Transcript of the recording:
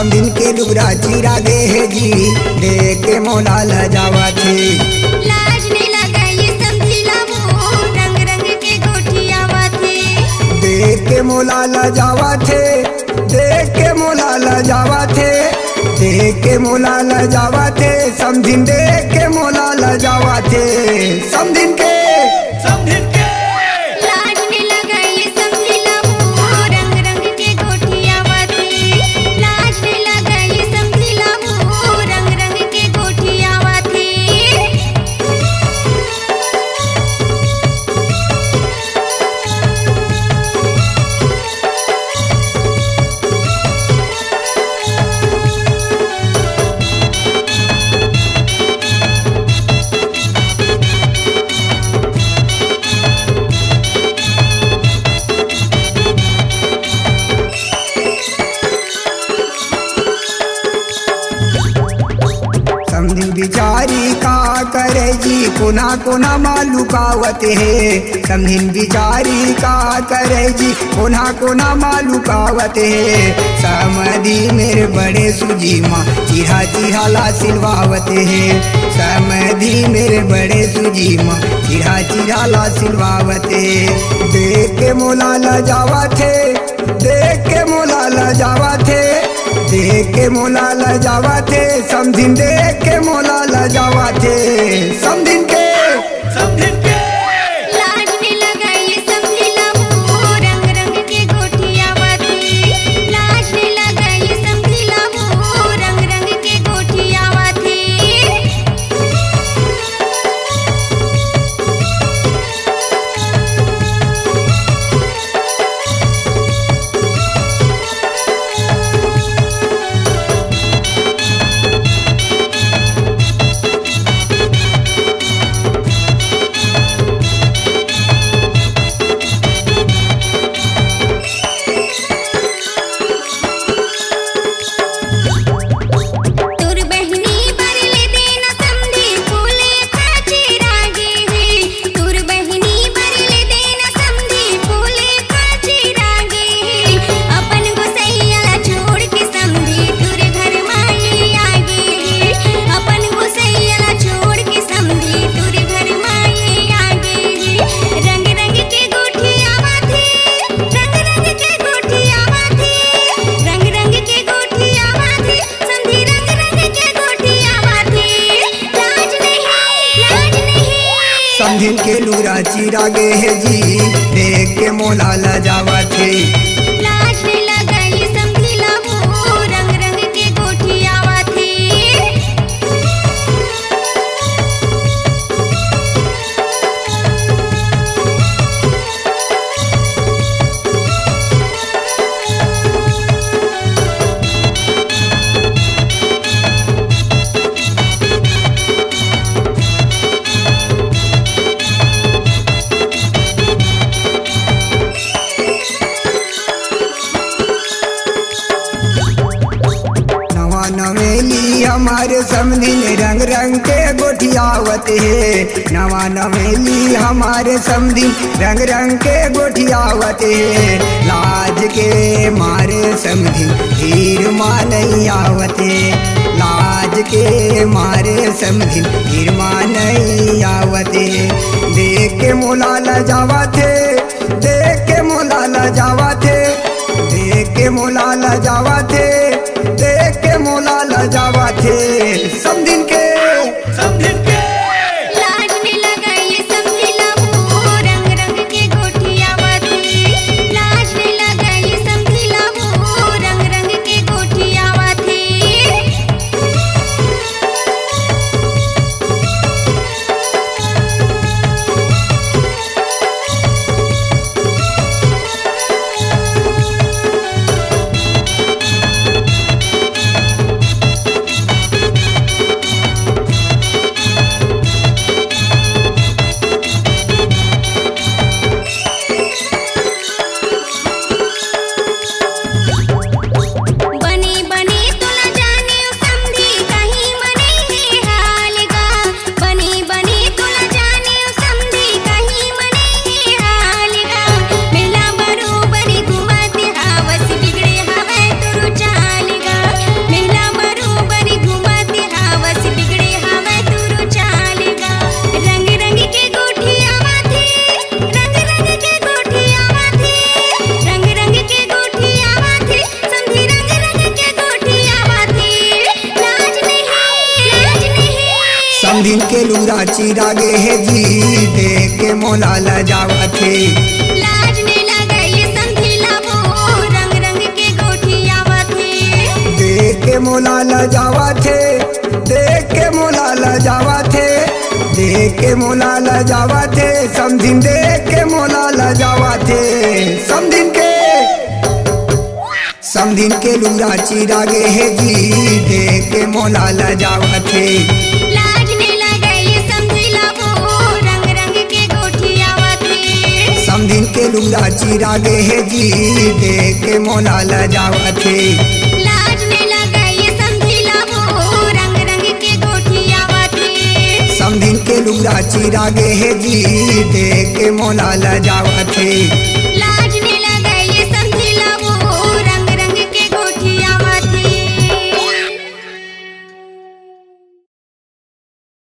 समझिन के लुगरा चीरा दे है जी, देख के मोला लजावा थे। लाज नहीं लगा ये समझिला मोर, रंग रंग के गोठियावा थे। देख के मोला लजावा थे, देख के मोला लजावा थे, देख के मोला लजावा थे, समझिन देख के मोला लजावा थे। समझिन के लाज नहीं लगा ये समझिला मोर, रंग रंग के गोठियावा थे। लाज नहीं लगा ये समझिला मोर, रंग रंग के गोठियावा थे। समझी बिचारी का करे जी, कोना कोना मालूकावत है। समझिन बिचारी का करे जी, कोना कोना मालूकावत है। समधी मेरे बड़े सुजी माँ, चिहा चिहा ला सिलवावत है। समधी मेरे बड़े सुजी माँ, चिहा चिहा ला सिलवावत है। देख के मोला लजावा थे, देख के मोला लजावा थे, देख के मोला लजावा थे, समझिन देख के मोला लजावा थे। समझिन के लाज नहीं लगा ये समझिला मोर, रंग रंग के गोठियावा थे। लाज नहीं लगा ये समझिला मोर, रंग रंग के गोठियावा थे। तुर बहनी बरले देना समधी, फूले काचे रागे है। तुर बहनी बरले देना समधी, फूले काचे रागे है। अपन गोसैया छोड़ के समधी, तुर घर माई आगे है। अपन गोसैया छोड़ के समधी, तुर घर माई आगे है। रंग रंग के गोठियावा थे, रंग रंग के गोठियावा थे, रंग रंग के गोठियावा थे, समधी रंग रंग के गोठियावा थे। लाज नहीं समझिन के लूरा चीरा गे है जी, देख के मोला लजावा थे। लाज नहीं लगा ये समझिला मोर, रंग रंग के गोठियावा थे। नवा नवेली हमारे समझिन रंग रंग के गोठियावत है। नवा नवेली हमारे समझिन रंग रंग के गोठियावत है। लाज के मारे समझिन हीर माँ नहीं आवत है। लाज के मारे समझिन हीर माँ नहीं आवत है। देख के मोला लजावा थे, देख के मोला लजावा थे, देख के मोला लजावा थे, देख के मोला लजावा थे। समझिन के लाज नहीं लगा ये समझिला मोर, रंग रंग के गोठियावा थे। लाज नहीं लगा ये समझिला मोर, रंग रंग के गोठियावा थे। लाज ने लगाई समझिला वो रंग रंग के गोठियावत है। देख के मोला लजावा थे, देख के मोला लजावा थे, देख के मोला लजावा थे, समधिन देख के मोला लजावा थे। समधिन के लुंगा चिरागे है जी, देख के मोला लजावा थे। लाज ने लगाई समझिला वो रंग रंग के गोठियावत है। समधिन के लुंगा चिरागे है जी, देख के मोला लजावा थे। लाज ने लगाई समझिला वो रंग रंग के गोठियावत है। समधिन के लुंगा चिरागे है जी, देख के मोला लजावा थे।